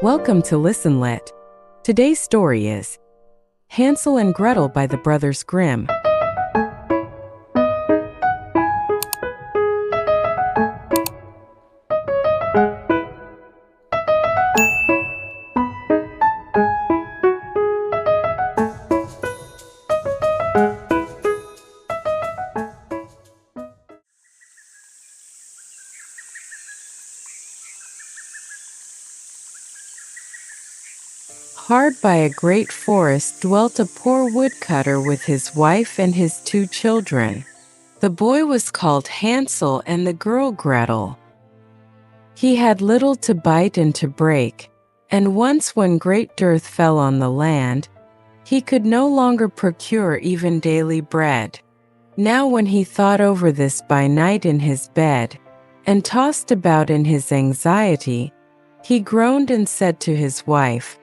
Welcome to Listen Lit. Today's story is Hansel and Gretel by the brothers Grimm. Hard by a great forest dwelt a poor woodcutter with his wife and his 2 children. The boy was called Hansel and the girl Gretel. He had little to bite and to break, and once when great dearth fell on the land, he could no longer procure even daily bread. Now when he thought over this by night in his bed, and tossed about in his anxiety, he groaned and said to his wife,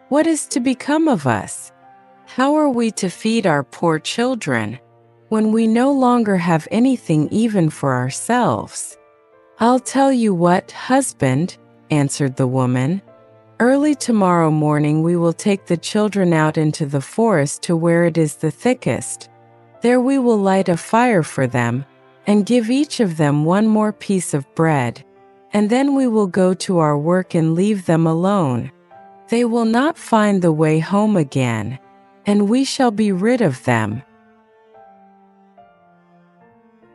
"What is to become of us? How are we to feed our poor children, when we no longer have anything even for ourselves?" "I'll tell you what, husband," answered the woman. "Early tomorrow morning we will take the children out into the forest to where it is the thickest. There we will light a fire for them, and give each of them one more piece of bread, and then we will go to our work and leave them alone. They will not find the way home again, and we shall be rid of them."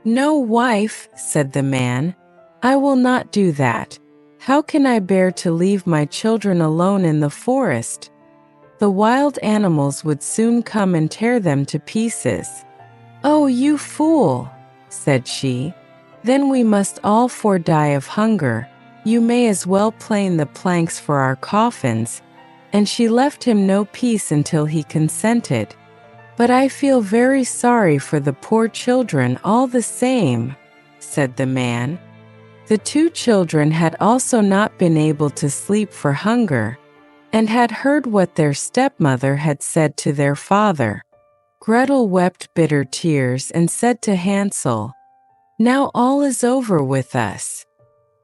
"No, wife," said the man, "I will not do that. How can I bear to leave my children alone in the forest? The wild animals would soon come and tear them to pieces." "Oh, you fool," said she, "then we must all 4 die of hunger. You may as well plane the planks for our coffins," and she left him no peace until he consented. "But I feel very sorry for the poor children all the same," said the man. The 2 children had also not been able to sleep for hunger, and had heard what their stepmother had said to their father. Gretel wept bitter tears and said to Hansel, "Now all is over with us."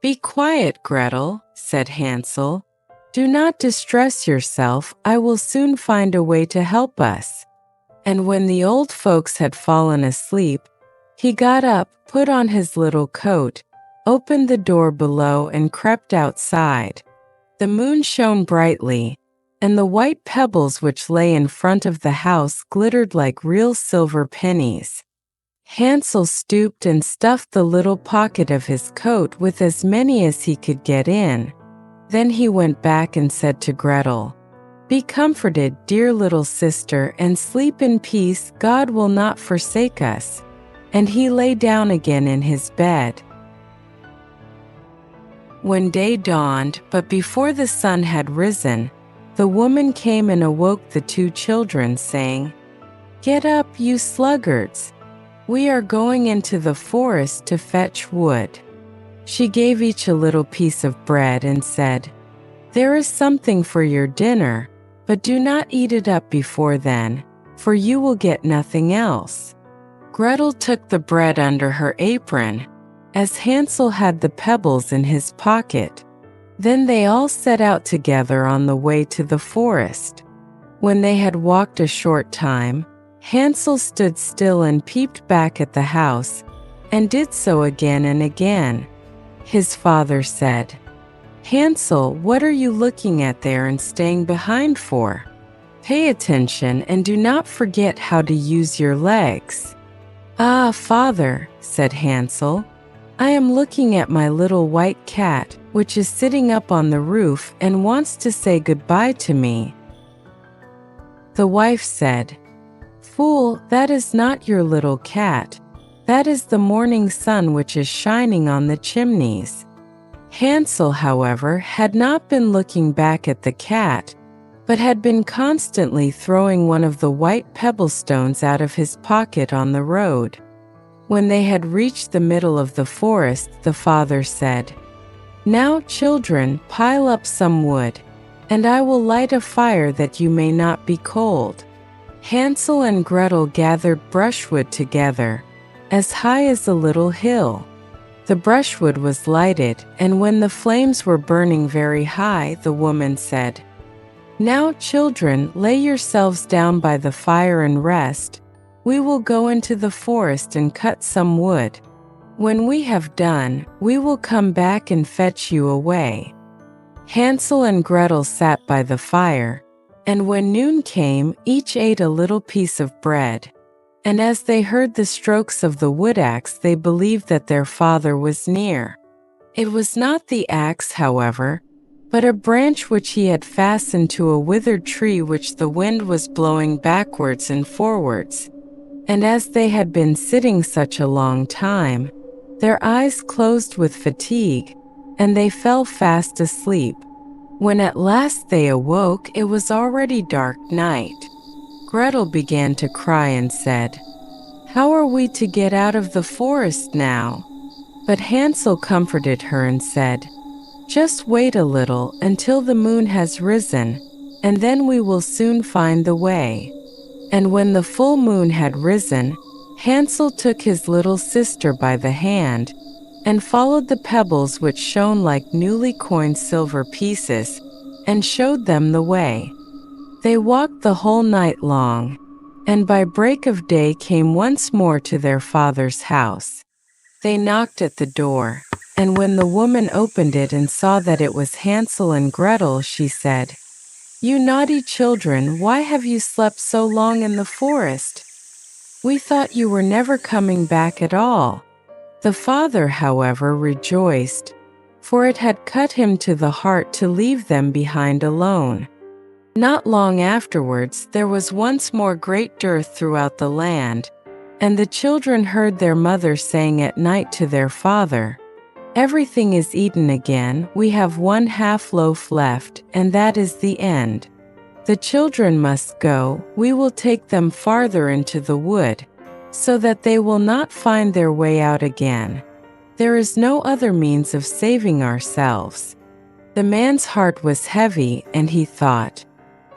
"Be quiet, Gretel," said Hansel. "Do not distress yourself, I will soon find a way to help us." And when the old folks had fallen asleep, he got up, put on his little coat, opened the door below and crept outside. The moon shone brightly, and the white pebbles which lay in front of the house glittered like real silver pennies. Hansel stooped and stuffed the little pocket of his coat with as many as he could get in. Then he went back and said to Gretel, "Be comforted, dear little sister, and sleep in peace. God will not forsake us." And he lay down again in his bed. When day dawned, but before the sun had risen, the woman came and awoke the 2 children, saying, "Get up, you sluggards. We are going into the forest to fetch wood." She gave each a little piece of bread and said, "There is something for your dinner, but do not eat it up before then, for you will get nothing else." Gretel took the bread under her apron, as Hansel had the pebbles in his pocket. Then they all set out together on the way to the forest. When they had walked a short time, Hansel stood still and peeped back at the house, and did so again and again. His father said, "Hansel, what are you looking at there and staying behind for? Pay attention and do not forget how to use your legs." "Ah, father," said Hansel, "I am looking at my little white cat, which is sitting up on the roof and wants to say goodbye to me." The wife said, "Fool, that is not your little cat. That is the morning sun which is shining on the chimneys." Hansel, however, had not been looking back at the cat, but had been constantly throwing one of the white pebble stones out of his pocket on the road. When they had reached the middle of the forest, the father said, "Now, children, pile up some wood, and I will light a fire that you may not be cold." Hansel and Gretel gathered brushwood together, as high as a little hill. The brushwood was lighted, and when the flames were burning very high, the woman said, "Now, children, lay yourselves down by the fire and rest. We will go into the forest and cut some wood. When we have done, we will come back and fetch you away." Hansel and Gretel sat by the fire, and when noon came, each ate a little piece of bread. And as they heard the strokes of the wood axe, they believed that their father was near. It was not the axe, however, but a branch which he had fastened to a withered tree which the wind was blowing backwards and forwards. And as they had been sitting such a long time, their eyes closed with fatigue, and they fell fast asleep. When at last they awoke, it was already dark night. Gretel began to cry and said, "How are we to get out of the forest now?" But Hansel comforted her and said, "Just wait a little until the moon has risen, and then we will soon find the way." And when the full moon had risen, Hansel took his little sister by the hand and followed the pebbles which shone like newly coined silver pieces, and showed them the way. They walked the whole night long, and by break of day came once more to their father's house. They knocked at the door, and when the woman opened it and saw that it was Hansel and Gretel, she said, "You naughty children, why have you slept so long in the forest? We thought you were never coming back at all." The father, however, rejoiced, for it had cut him to the heart to leave them behind alone. Not long afterwards, there was once more great dearth throughout the land, and the children heard their mother saying at night to their father, "Everything is eaten again, we have 1/2 loaf left, and that is the end. The children must go, we will take them farther into the wood, so that they will not find their way out again. There is no other means of saving ourselves." The man's heart was heavy, and he thought,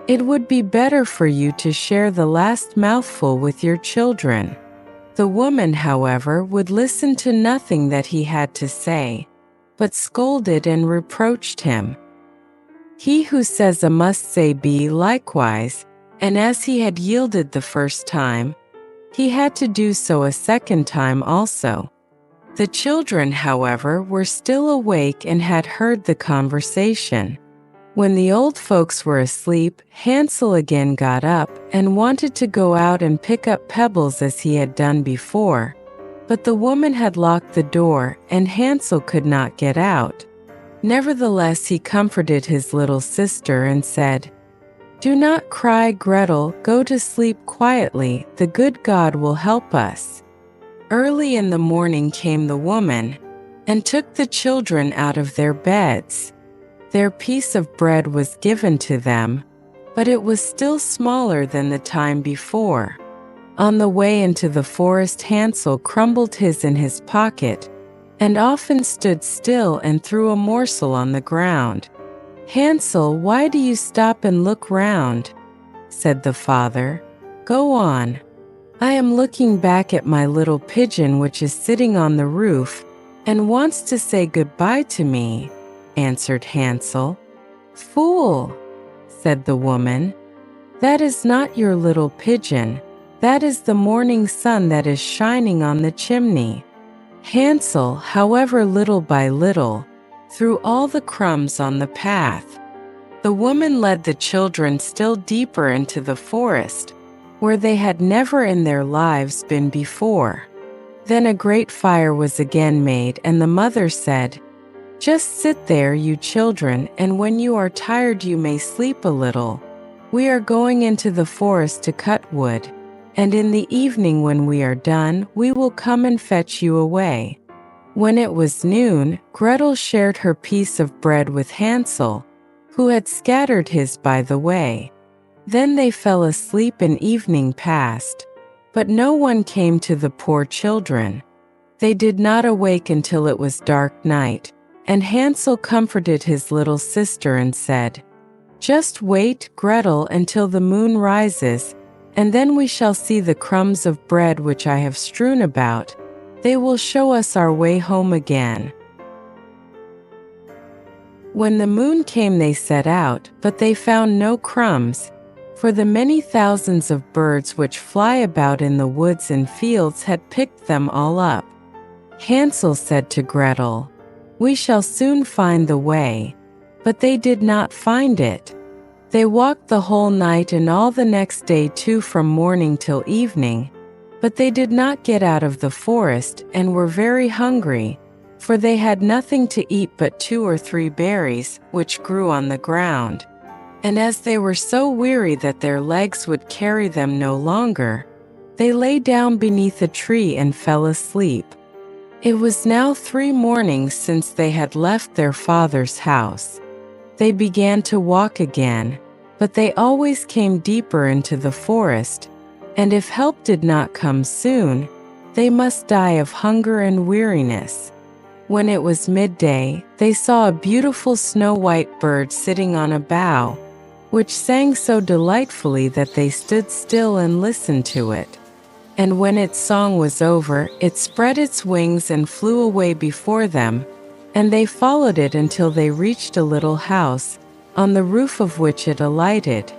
"It would be better for you to share the last mouthful with your children." The woman, however, would listen to nothing that he had to say, but scolded and reproached him. He who says a must say B likewise, and as he had yielded the first time, he had to do so a second time also. The children, however, were still awake and had heard the conversation. When the old folks were asleep, Hansel again got up and wanted to go out and pick up pebbles as he had done before, but the woman had locked the door and Hansel could not get out. Nevertheless, he comforted his little sister and said, "Do not cry, Gretel, go to sleep quietly, the good God will help us." Early in the morning came the woman and took the children out of their beds. Their piece of bread was given to them, but it was still smaller than the time before. On the way into the forest, Hansel crumbled his in his pocket, and often stood still and threw a morsel on the ground. "Hansel, why do you stop and look round?" said the father. "Go on." "I am looking back at my little pigeon which is sitting on the roof and wants to say goodbye to me," answered Hansel. "Fool," said the woman, "that is not your little pigeon, that is the morning sun that is shining on the chimney." Hansel, however, little by little, threw all the crumbs on the path. The woman led the children still deeper into the forest, where they had never in their lives been before. Then a great fire was again made, and the mother said, "Just sit there, you children, and when you are tired you may sleep a little. We are going into the forest to cut wood, and in the evening when we are done, we will come and fetch you away." When it was noon, Gretel shared her piece of bread with Hansel, who had scattered his by the way. Then they fell asleep and evening passed, but no one came to the poor children. They did not awake until it was dark night, and Hansel comforted his little sister and said, "Just wait, Gretel, until the moon rises, and then we shall see the crumbs of bread which I have strewn about, They will show us our way home again." When the moon came, they set out, but they found no crumbs, for the many thousands of birds which fly about in the woods and fields had picked them all up. Hansel said to Gretel, "We shall soon find the way." But they did not find it. They walked the whole night and all the next day too, from morning till evening, but they did not get out of the forest and were very hungry, for they had nothing to eat but 2 or 3 berries which grew on the ground. And as they were so weary that their legs would carry them no longer, they lay down beneath a tree and fell asleep. It was now 3 mornings since they had left their father's house. They began to walk again, but they always came deeper into the forest, and if help did not come soon, they must die of hunger and weariness. When it was midday, they saw a beautiful snow-white bird sitting on a bough, which sang so delightfully that they stood still and listened to it. And when its song was over, it spread its wings and flew away before them, and they followed it until they reached a little house, on the roof of which it alighted.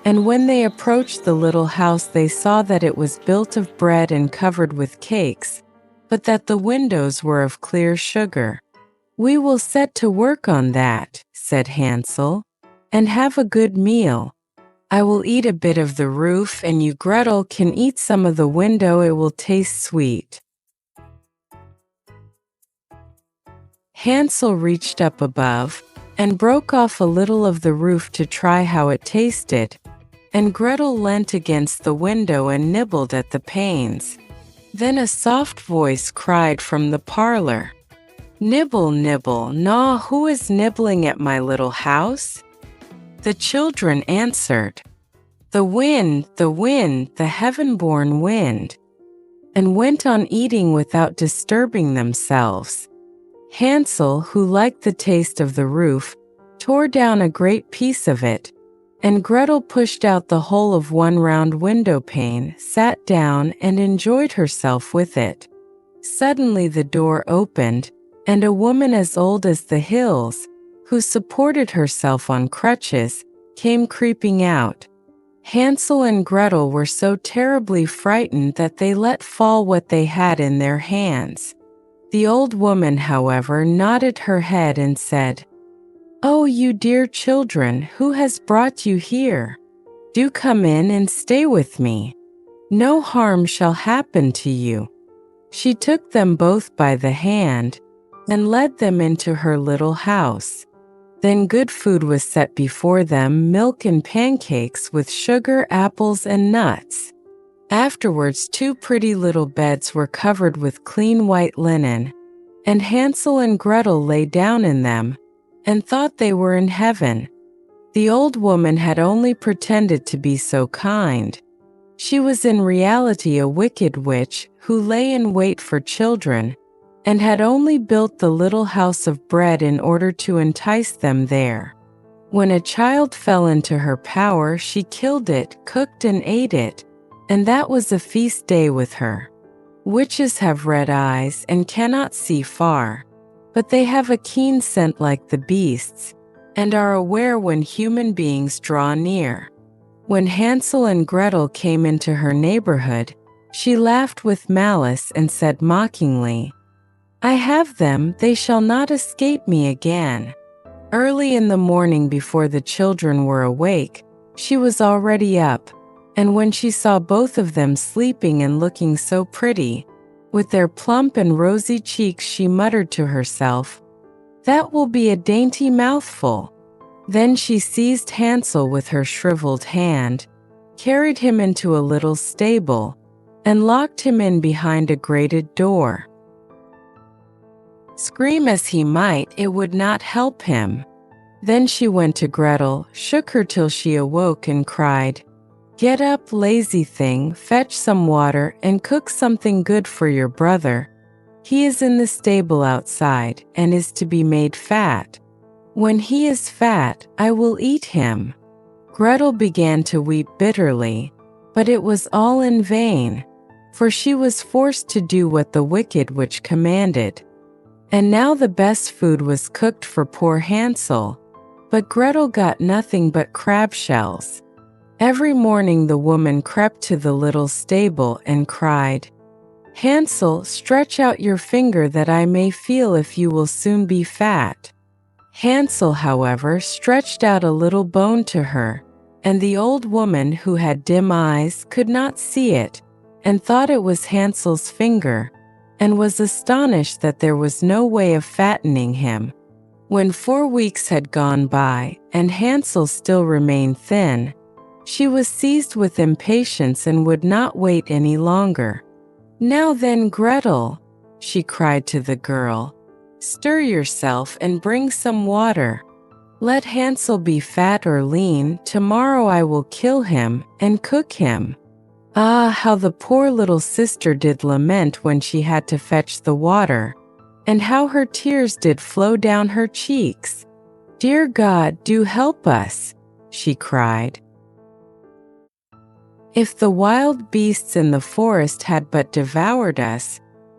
And when they approached the little house, they saw that it was built of bread and covered with cakes, but that the windows were of clear sugar. "We will set to work on that," said Hansel, "and have a good meal. I will eat a bit of the roof, and you, Gretel, can eat some of the window. It will taste sweet." Hansel reached up above and broke off a little of the roof to try how it tasted, and Gretel leant against the window and nibbled at the panes. Then a soft voice cried from the parlor, "Nibble, nibble, gnaw, who is nibbling at my little house?" The children answered, the wind, the heaven-born wind," and went on eating without disturbing themselves. Hansel, who liked the taste of the roof, tore down a great piece of it, and Gretel pushed out the whole of one round window pane, sat down, and enjoyed herself with it. Suddenly the door opened, and a woman as old as the hills, who supported herself on crutches, came creeping out. Hansel and Gretel were so terribly frightened that they let fall what they had in their hands. The old woman, however, nodded her head and said, "Oh, you dear children, who has brought you here? Do come in and stay with me. No harm shall happen to you." She took them both by the hand and led them into her little house. Then good food was set before them, milk and pancakes with sugar, apples, and nuts. Afterwards 2 pretty little beds were covered with clean white linen, and Hansel and Gretel lay down in them, and thought they were in heaven. The old woman had only pretended to be so kind. She was in reality a wicked witch who lay in wait for children, and had only built the little house of bread in order to entice them there. When a child fell into her power, she killed it, cooked and ate it, and that was a feast day with her. Witches have red eyes and cannot see far, but they have a keen scent like the beasts, and are aware when human beings draw near. When Hansel and Gretel came into her neighborhood, she laughed with malice and said mockingly, "I have them, they shall not escape me again." Early in the morning, before the children were awake, she was already up, and when she saw both of them sleeping and looking so pretty, with their plump and rosy cheeks, she muttered to herself, "That will be a dainty mouthful." Then she seized Hansel with her shriveled hand, carried him into a little stable, and locked him in behind a grated door. Scream as he might, it would not help him. Then she went to Gretel, shook her till she awoke, and cried, "Get up, lazy thing, fetch some water, and cook something good for your brother. He is in the stable outside, and is to be made fat. When he is fat, I will eat him." Gretel began to weep bitterly, but it was all in vain, for she was forced to do what the wicked witch commanded. And now the best food was cooked for poor Hansel, but Gretel got nothing but crab shells. Every morning the woman crept to the little stable and cried, "Hansel, stretch out your finger that I may feel if you will soon be fat." Hansel, however, stretched out a little bone to her, and the old woman, who had dim eyes, could not see it, and thought it was Hansel's finger, and was astonished that there was no way of fattening him. When 4 weeks had gone by, and Hansel still remained thin, she was seized with impatience and would not wait any longer. "Now then, Gretel," she cried to the girl, "stir yourself and bring some water. Let Hansel be fat or lean, tomorrow I will kill him and cook him." Ah, how the poor little sister did lament when she had to fetch the water, and how her tears did flow down her cheeks. "Dear God, do help us," she cried. "If the wild beasts in the forest had but devoured us,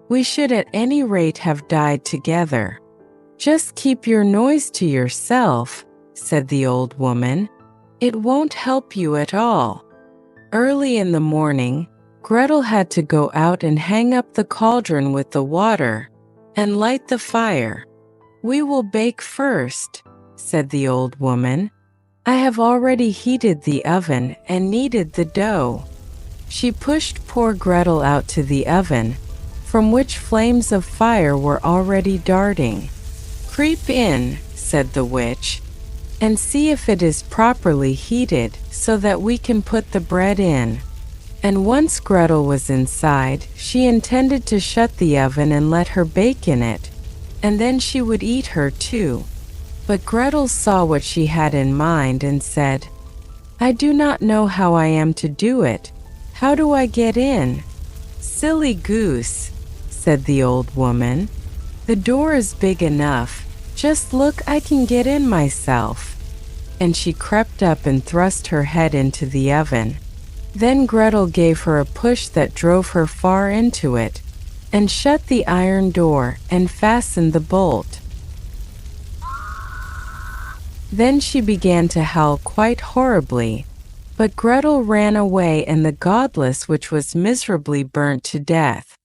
we should at any rate have died together." "Just keep your noise to yourself," said the old woman. "It won't help you at all." Early in the morning, Gretel had to go out and hang up the cauldron with the water and light the fire. "We will bake first," said the old woman. "I have already heated the oven and kneaded the dough." She pushed poor Gretel out to the oven, from which flames of fire were already darting. "Creep in," said the witch, "and see if it is properly heated so that we can put the bread in." And once Gretel was inside, she intended to shut the oven and let her bake in it, and then she would eat her too. But Gretel saw what she had in mind and said, "I do not know how I am to do it. How do I get in?" "Silly goose," said the old woman. "The door is big enough. Just look, I can get in myself." And she crept up and thrust her head into the oven. Then Gretel gave her a push that drove her far into it, and shut the iron door and fastened the bolt. Then she began to howl quite horribly, but Gretel ran away, and the godless witch was miserably burnt to death.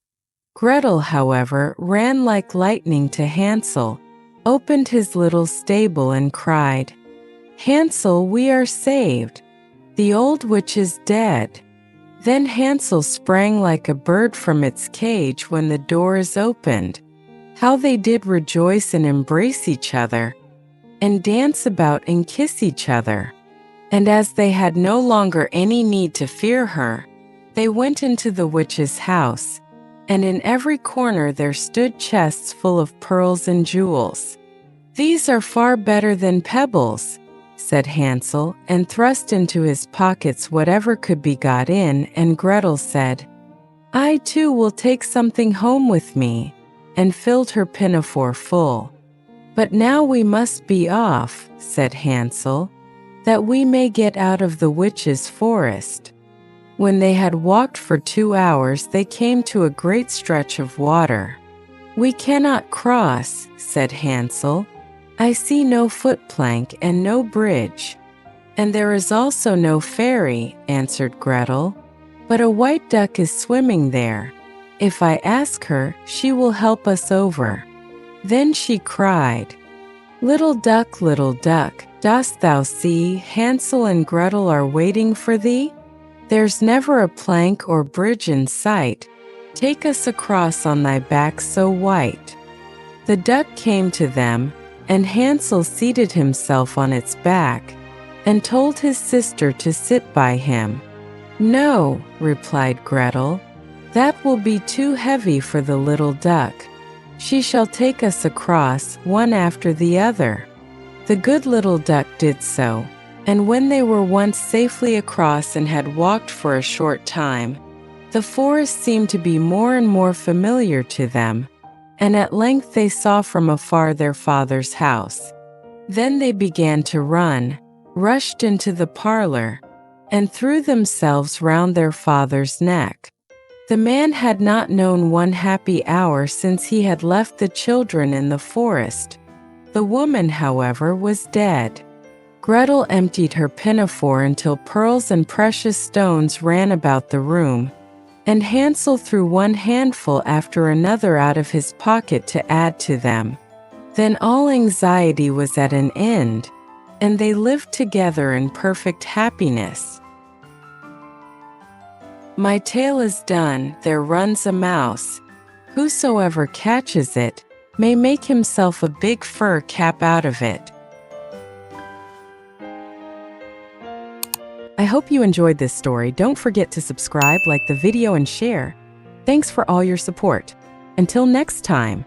Gretel, however, ran like lightning to Hansel, opened his little stable and cried, "Hansel, we are saved. The old witch is dead." Then Hansel sprang like a bird from its cage when the door is opened. How they did rejoice and embrace each other, and dance about and kiss each other. And as they had no longer any need to fear her, they went into the witch's house, and in every corner there stood chests full of pearls and jewels. "These are far better than pebbles," said Hansel, and thrust into his pockets whatever could be got in, and Gretel said, "I too will take something home with me," and filled her pinafore full. "But now we must be off," said Hansel, "that we may get out of the witch's forest." When they had walked for 2 hours, they came to a great stretch of water. "We cannot cross," said Hansel. "I see no footplank and no bridge." "And there is also no ferry," answered Gretel, "but a white duck is swimming there. If I ask her, she will help us over." Then she cried, little duck, dost thou see Hansel and Gretel are waiting for thee? There's never a plank or bridge in sight. Take us across on thy back so white." The duck came to them, and Hansel seated himself on its back, and told his sister to sit by him. "No," replied Gretel, "that will be too heavy for the little duck. She shall take us across, one after the other." The good little duck did so, and when they were once safely across and had walked for a short time, the forest seemed to be more and more familiar to them, and at length they saw from afar their father's house. Then they began to run, rushed into the parlor, and threw themselves round their father's neck. The man had not known one happy hour since he had left the children in the forest. The woman, however, was dead. Gretel emptied her pinafore until pearls and precious stones ran about the room, and Hansel threw one handful after another out of his pocket to add to them. Then all anxiety was at an end, and they lived together in perfect happiness. My tale is done, there runs a mouse. Whosoever catches it may make himself a big fur cap out of it. I hope you enjoyed this story. Don't forget to subscribe, like the video, and share. Thanks for all your support. Until next time.